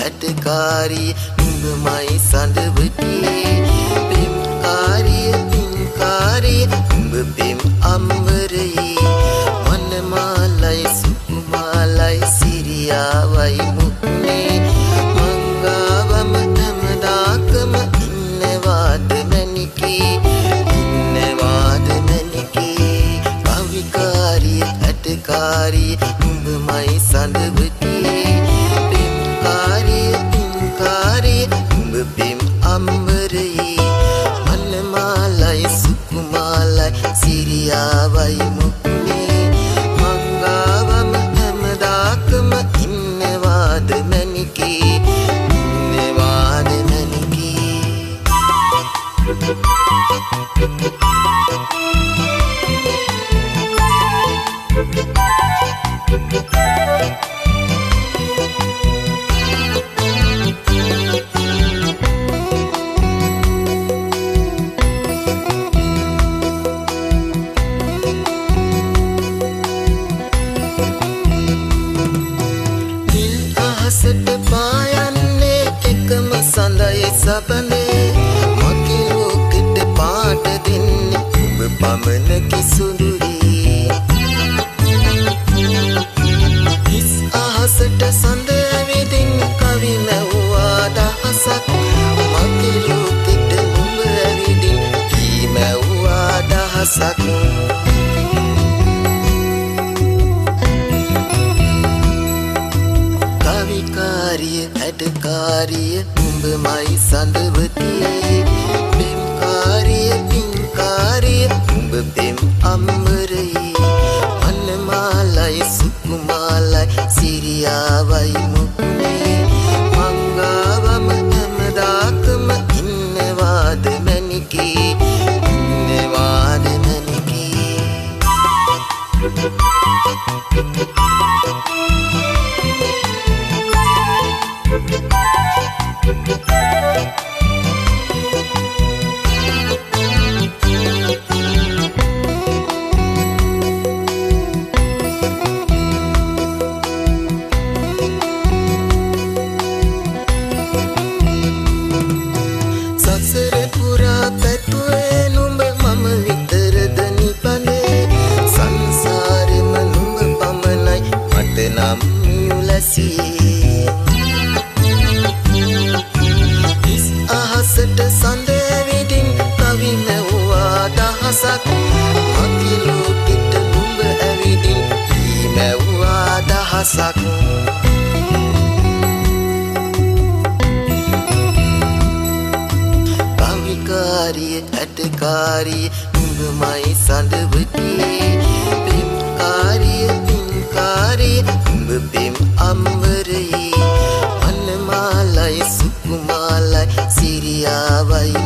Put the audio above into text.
ඇටකාරිය උඹමයි සඳවතියේ පෙම්කාරිය පින්කාරිය උඹ පෙම් අම්බරයේ වනමාලයි සුකුමාලයි සිරියාවයි මුක්නේ මංගාවම හැමදාකම ඉන්නවාද මැනිකේ කවිකාරිය ඇටකාරිය උඹමයි සඳවතියේ වනමාලයි සුකුමාලයි සිරියාවයි මුක්නේ මංගාවම හැමදාකම ඉන්නවාද මැනිකේ අහසට පායන්නේ එකම සඳයි සබඳේ මගේ ලෝකෙට පාට දෙන්නේ ඔබ පමණකි සුඳුරේ හිස් අහසට සඳ විදින් කවි මැව්වා දහසක් මගේ ලෝකෙට ඔබ විදින් කී මැව්වා දහසක් කවිකාරිය ඇටකාරිය උඹමයි සඳවතියේ පෙම්කාරිය පින්කාරිය උඹ පෙම් අම්බරයේ වනමාලයි සුකුමාලයි සිරියාවයි මුක්නේ මංගාවම හැමදාකම ඉන්නවාද මැනිකේ සසර පුරා පැතුවේ නුඹ මම විතරද නිපනේ සංසාරෙම නුඹ පමණයි මට නම් යුලසියේ හිස් අහසට සඳ විදින් කවි මැව්වා දහසක් මගේ ලෝකෙට නුඹ ඇවිදින් කී මැව්වා දහසක් කවිකාරිය ඇටකාරිය උඹමයි සඳවතියේ පෙම්කාරිය පින්කාරිය උඹ පෙම් අම්බරයේ වනමාලයි සුකුමාලයි සිරියාවයි